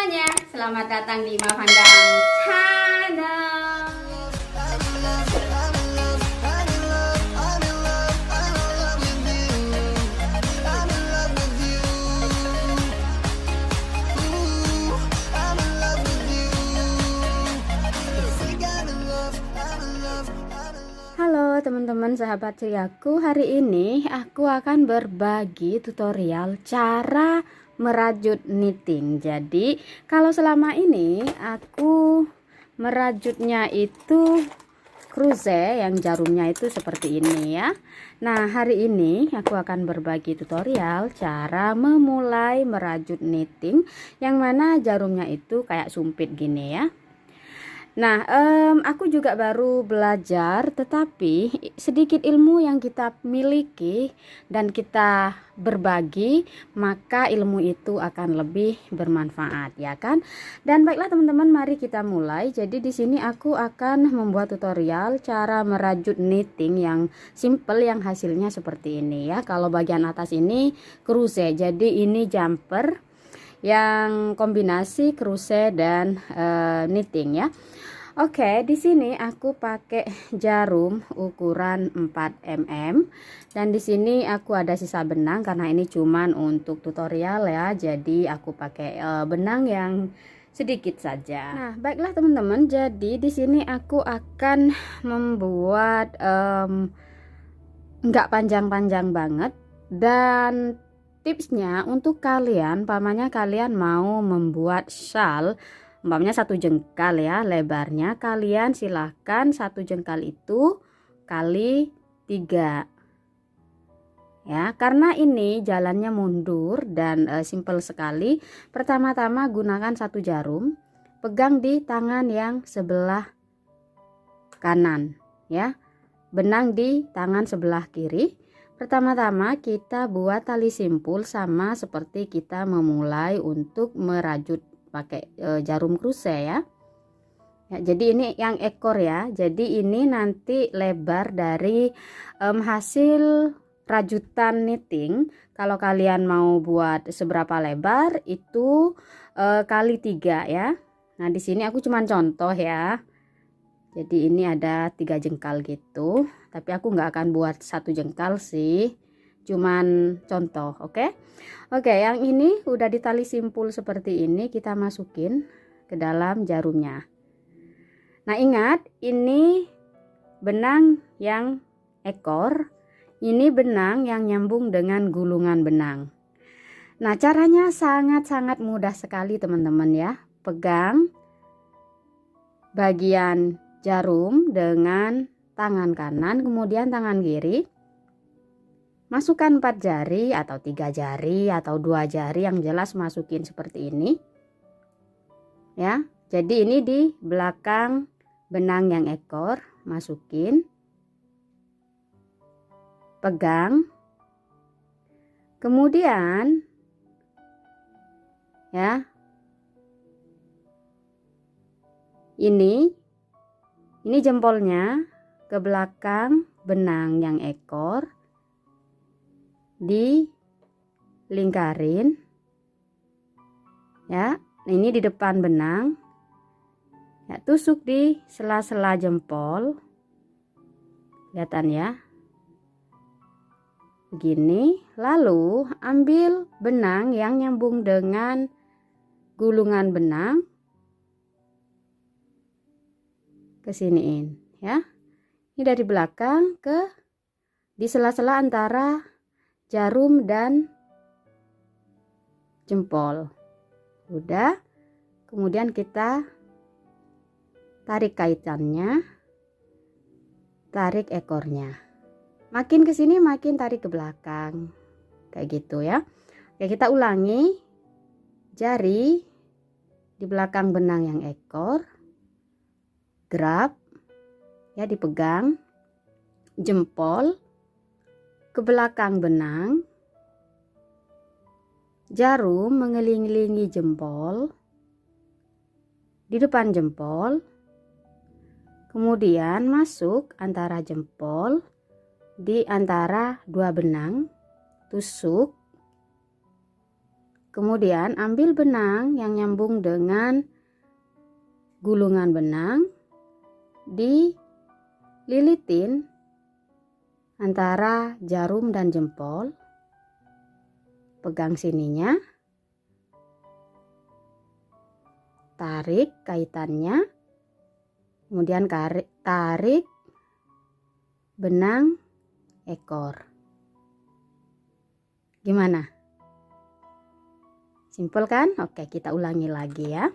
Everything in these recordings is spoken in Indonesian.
semuanya, selamat datang di Mavandang Channel. Halo teman-teman sahabat setiaku, hari ini aku akan berbagi tutorial cara merajut knitting. Jadi kalau selama ini aku merajutnya itu crochet yang jarumnya itu seperti ini ya. Nah hari ini aku akan berbagi tutorial cara memulai merajut knitting yang mana jarumnya itu kayak sumpit gini ya. Nah, aku juga baru belajar, tetapi sedikit ilmu yang kita miliki dan kita berbagi, maka ilmu itu akan lebih bermanfaat, ya kan? Dan baiklah teman-teman, mari kita mulai. Jadi di sini aku akan membuat tutorial cara merajut knitting yang simple, yang hasilnya seperti ini ya. Kalau bagian atas ini crochet, jadi ini jumper yang kombinasi crochet dan knitting ya. Oke, di sini aku pakai jarum ukuran 4 mm dan di sini aku ada sisa benang karena ini cuman untuk tutorial ya. Jadi aku pakai benang yang sedikit saja. Nah, baiklah teman-teman, jadi di sini aku akan membuat nggak panjang-panjang banget, dan tipsnya untuk kalian, pamannya kalian mau membuat shawl umpamanya 1 jengkal ya lebarnya, kalian silahkan 1 jengkal itu kali 3 ya, karena ini jalannya mundur dan simple sekali. Pertama-tama gunakan 1 jarum, pegang di tangan yang sebelah kanan ya, benang di tangan sebelah kiri. Pertama-tama kita buat tali simpul sama seperti kita memulai untuk merajut pakai jarum crochet ya. Jadi ini yang ekor ya. Jadi ini nanti lebar dari hasil rajutan knitting. Kalau kalian mau buat seberapa lebar itu kali 3 ya. Nah di sini aku cuman contoh ya. Jadi ini ada 3 jengkal gitu. Tapi aku nggak akan buat 1 jengkal sih. Cuman contoh, oke? Oke, yang ini udah ditali simpul seperti ini, kita masukin ke dalam jarumnya. Nah ingat, ini benang yang ekor, ini benang yang nyambung dengan gulungan benang. Nah caranya sangat-sangat mudah sekali teman-teman ya. Pegang bagian jarum dengan tangan kanan, kemudian tangan kiri, masukkan 4 jari atau 3 jari atau 2 jari, yang jelas masukin seperti ini ya. Jadi ini di belakang benang yang ekor, masukin, pegang, kemudian ya ini jempolnya ke belakang benang yang ekor, dilingkarin ya. Ini di depan benang ya, tusuk di sela-sela jempol, kelihatan ya begini. Lalu ambil benang yang nyambung dengan gulungan benang, kesiniin ya. Ini dari belakang ke di sela-sela antara jarum dan jempol. Udah, kemudian kita tarik kaitannya, tarik ekornya, makin ke sini makin tarik ke belakang kayak gitu ya. Oke, kita ulangi. Jari di belakang benang yang ekor, grab ya, dipegang, jempol ke belakang benang, jarum mengelilingi jempol, di depan jempol, kemudian masuk antara jempol di antara 2 benang, tusuk, Kemudian ambil benang yang nyambung dengan gulungan benang, dililitin antara jarum dan jempol. Pegang sininya, tarik kaitannya, kemudian tarik benang ekor. Gimana? Simpel kan? Oke, kita ulangi lagi ya.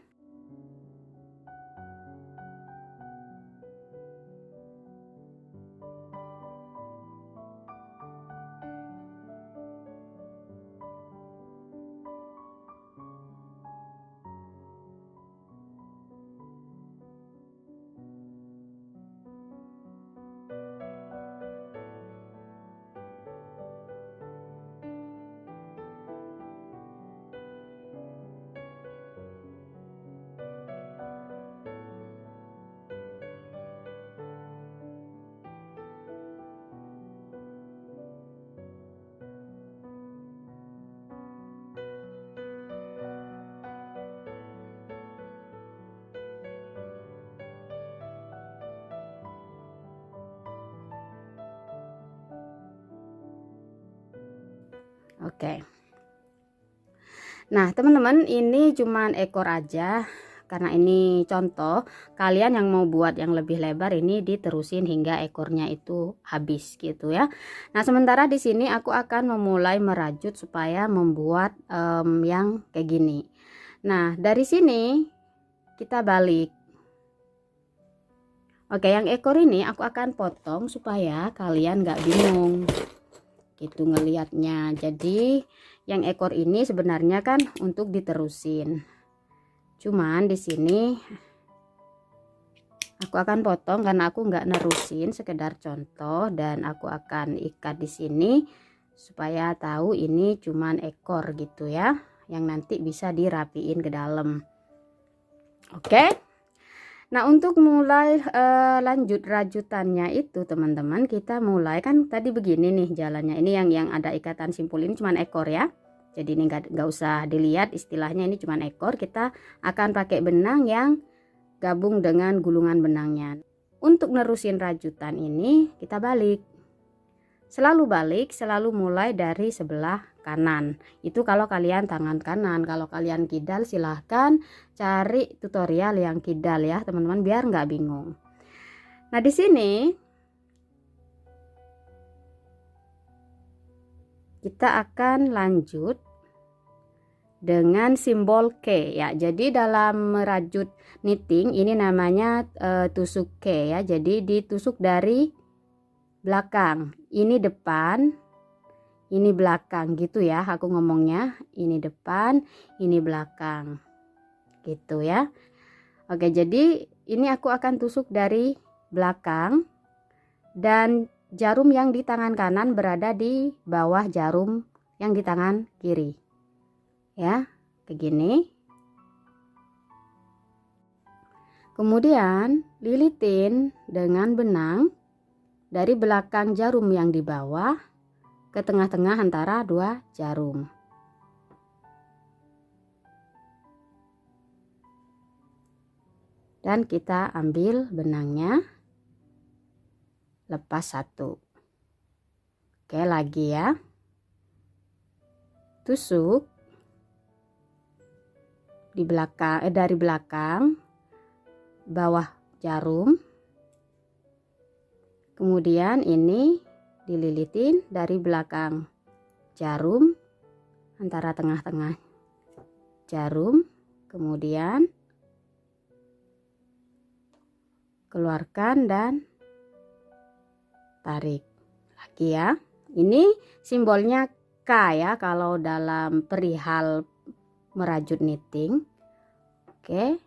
Oke. Nah, teman-teman, ini cuman ekor aja. Karena ini contoh, kalian yang mau buat yang lebih lebar ini diterusin hingga ekornya itu habis gitu ya. Nah, sementara di sini aku akan memulai merajut supaya membuat yang kayak gini. Nah, dari sini kita balik. Oke, yang ekor ini aku akan potong supaya kalian nggak bingung gitu ngelihatnya. Jadi yang ekor ini sebenarnya kan untuk diterusin, cuman di sini aku akan potong karena aku nggak nerusin, sekedar contoh, dan aku akan ikat di sini supaya tahu ini cuman ekor gitu ya, yang nanti bisa dirapiin ke dalam. Oke. Nah, untuk mulai lanjut rajutannya itu teman-teman, kita mulai kan tadi begini nih jalannya. Ini yang ada ikatan simpul ini cuman ekor ya. Jadi ini nggak usah dilihat, istilahnya ini cuman ekor. Kita akan pakai benang yang gabung dengan gulungan benangnya. Untuk nerusin rajutan ini kita balik. Selalu balik, selalu mulai dari sebelah kanan. Itu kalau kalian tangan kanan. Kalau kalian kidal silahkan cari tutorial yang kidal ya teman-teman, biar nggak bingung. Nah, di sini kita akan lanjut dengan simbol K ya. Jadi dalam merajut knitting ini namanya tusuk K ya. Jadi ditusuk dari belakang, ini depan, ini belakang gitu ya, aku ngomongnya ini depan, ini belakang gitu ya. Oke, jadi ini aku akan tusuk dari belakang dan jarum yang di tangan kanan berada di bawah jarum yang di tangan kiri ya, kayak gini. Kemudian lilitin dengan benang dari belakang jarum yang di bawah ke tengah-tengah antara dua jarum. Dan kita ambil benangnya, lepas satu. Oke, lagi ya. Tusuk di belakang dari belakang bawah jarum. Kemudian ini dililitin dari belakang jarum antara tengah-tengah jarum, kemudian keluarkan dan tarik lagi ya. Ini simbolnya K ya kalau dalam perihal merajut knitting. Oke.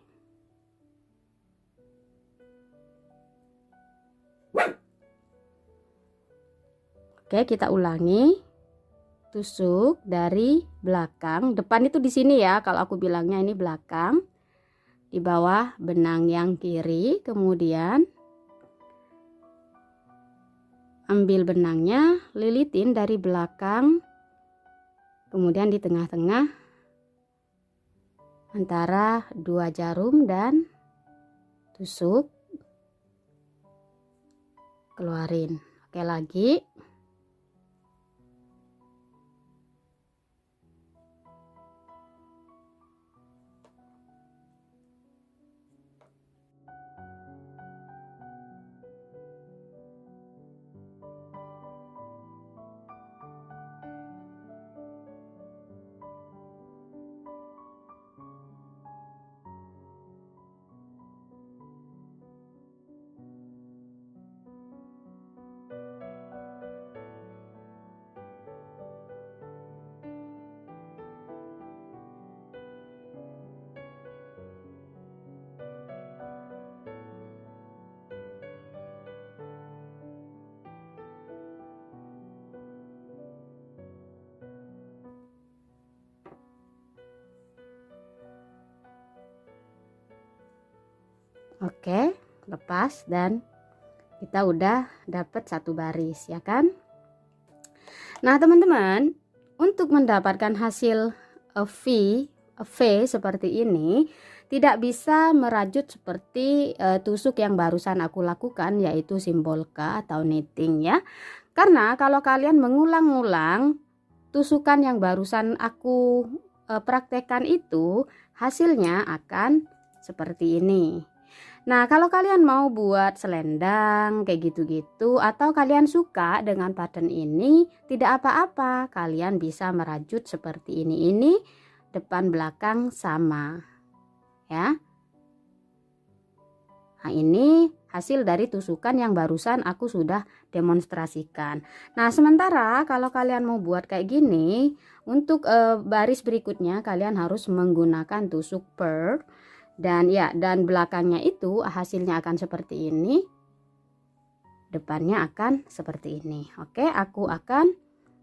Oke, kita ulangi. Tusuk dari belakang, depan itu di sini ya, kalau aku bilangnya ini belakang. Di bawah benang yang kiri, kemudian ambil benangnya, lilitin dari belakang, kemudian di tengah-tengah antara 2 jarum dan tusuk, keluarin. Oke, lagi. Oke, lepas dan kita udah dapat satu baris ya kan. Nah teman-teman, untuk mendapatkan hasil V seperti ini tidak bisa merajut seperti tusuk yang barusan aku lakukan, yaitu simbol K atau knitting ya. Karena kalau kalian mengulang-ulang tusukan yang barusan aku praktekkan itu, hasilnya akan seperti ini. Nah, kalau kalian mau buat selendang kayak gitu-gitu, atau kalian suka dengan pattern ini, tidak apa-apa, kalian bisa merajut seperti ini depan belakang sama ya. Nah, ini hasil dari tusukan yang barusan aku sudah demonstrasikan. Nah, sementara kalau kalian mau buat kayak gini, untuk baris berikutnya kalian harus menggunakan tusuk pearl. Dan belakangnya itu hasilnya akan seperti ini, depannya akan seperti ini. Oke, aku akan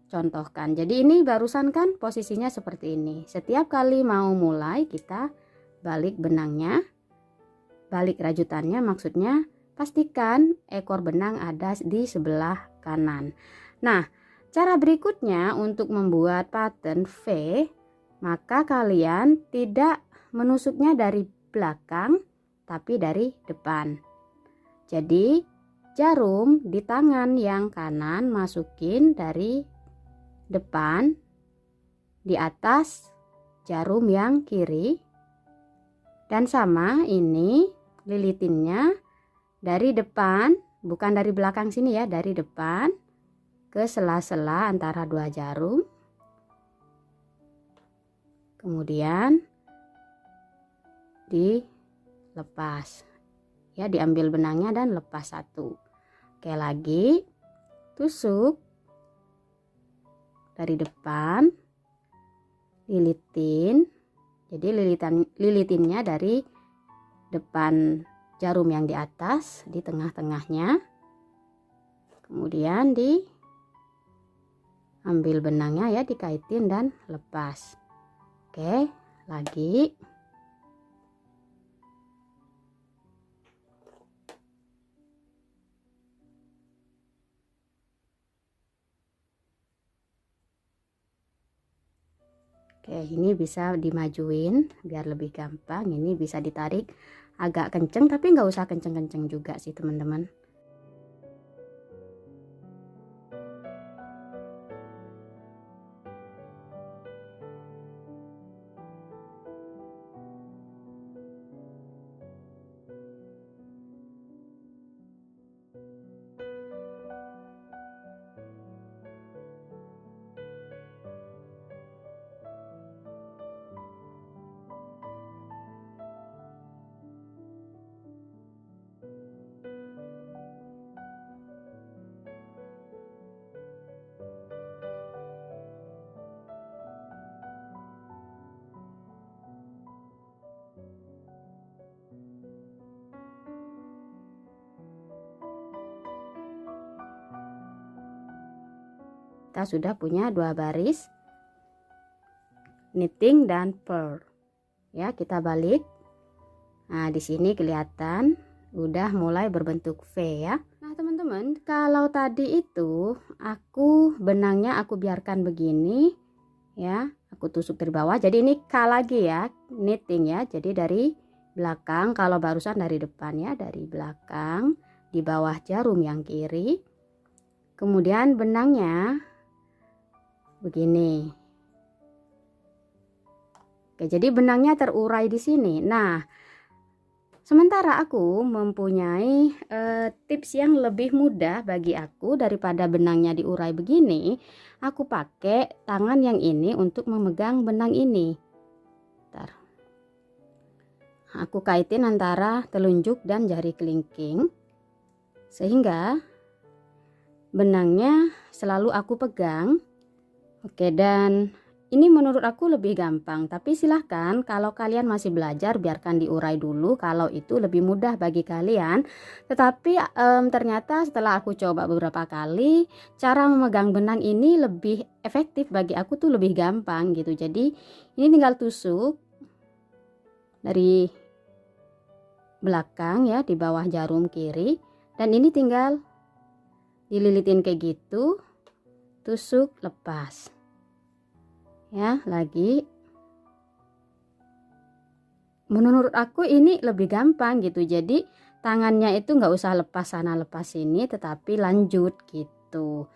contohkan. Jadi ini barusan kan posisinya seperti ini. Setiap kali mau mulai kita balik benangnya, balik rajutannya, maksudnya pastikan ekor benang ada di sebelah kanan. Nah, cara berikutnya untuk membuat pattern V, maka kalian tidak menusuknya dari belakang tapi dari depan. Jadi jarum di tangan yang kanan masukin dari depan di atas jarum yang kiri, dan sama ini lilitinnya dari depan, bukan dari belakang sini ya, dari depan ke sela-sela antara 2 jarum, kemudian dilepas ya, diambil benangnya dan lepas satu. Oke, lagi tusuk dari depan, lilitin. Jadi lilitinnya dari depan jarum yang di atas, di tengah-tengahnya, kemudian diambil benangnya ya, dikaitin dan lepas. Oke, lagi. Oke, ini bisa dimajuin biar lebih gampang. Ini bisa ditarik agak kenceng, tapi nggak usah kenceng-kenceng juga sih teman-teman. Kita sudah punya 2 baris knitting dan purl ya. Kita balik. Nah, di sini kelihatan udah mulai berbentuk V ya. Nah teman-teman, kalau tadi itu benangnya aku biarkan begini, ya, aku tusuk dari bawah. Jadi ini K lagi ya, knitting ya. Jadi dari belakang, kalau barusan dari depan ya, dari belakang di bawah jarum yang kiri. Kemudian benangnya begini. Oke, jadi benangnya terurai di sini. Nah, sementara aku mempunyai tips yang lebih mudah bagi aku daripada benangnya diurai begini, aku pakai tangan yang ini untuk memegang benang ini. Bentar. Aku kaitin antara telunjuk dan jari kelingking, sehingga benangnya selalu aku pegang. Oke, dan ini menurut aku lebih gampang, tapi silahkan kalau kalian masih belajar biarkan diurai dulu kalau itu lebih mudah bagi kalian. Tetapi ternyata setelah aku coba beberapa kali, cara memegang benang ini lebih efektif bagi aku tuh lebih gampang gitu. Jadi ini tinggal tusuk dari belakang ya, di bawah jarum kiri, dan ini tinggal dililitin kayak gitu, tusuk lepas. Ya, lagi. Menurut aku ini lebih gampang gitu. Jadi tangannya itu nggak usah lepas sana lepas sini, tetapi lanjut gitu.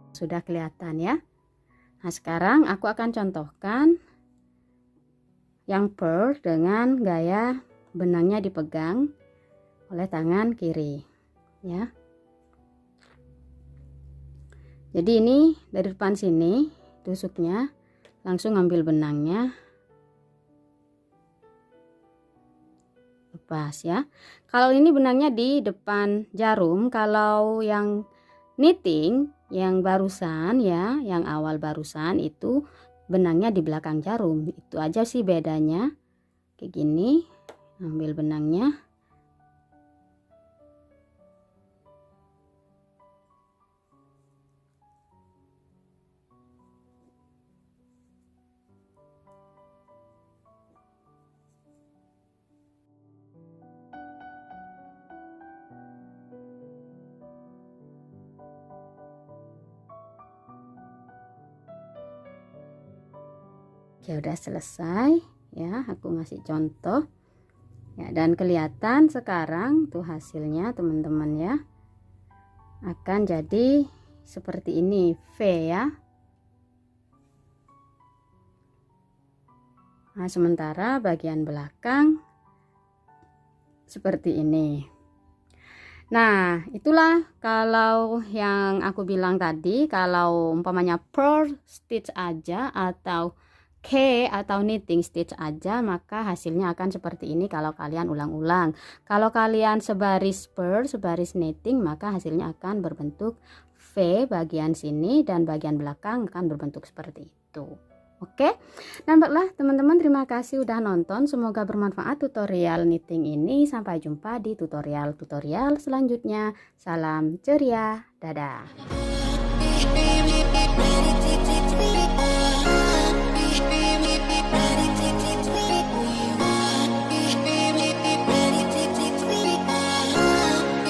Sudah kelihatan ya. Nah, sekarang aku akan contohkan yang purl dengan gaya benangnya dipegang oleh tangan kiri ya. Jadi ini dari depan sini tusuknya, langsung ambil benangnya, lepas ya. Kalau ini benangnya di depan jarum, kalau yang knitting yang barusan ya, yang awal barusan itu benangnya di belakang jarum. Itu aja sih bedanya. Kayak gini, ambil benangnya. Ya udah selesai ya, aku ngasih contoh ya, dan kelihatan sekarang tuh hasilnya teman-teman ya, akan jadi seperti ini V ya. Nah, sementara bagian belakang seperti ini. Nah, itulah kalau yang aku bilang tadi, kalau umpamanya purl stitch aja atau K atau knitting stitch aja, maka hasilnya akan seperti ini kalau kalian ulang-ulang. Kalau kalian sebaris purl, sebaris knitting, maka hasilnya akan berbentuk V bagian sini dan bagian belakang akan berbentuk seperti itu. Oke, nampaklah teman-teman, terima kasih udah nonton, semoga bermanfaat tutorial knitting ini. Sampai jumpa di tutorial-tutorial selanjutnya. Salam ceria, dadah.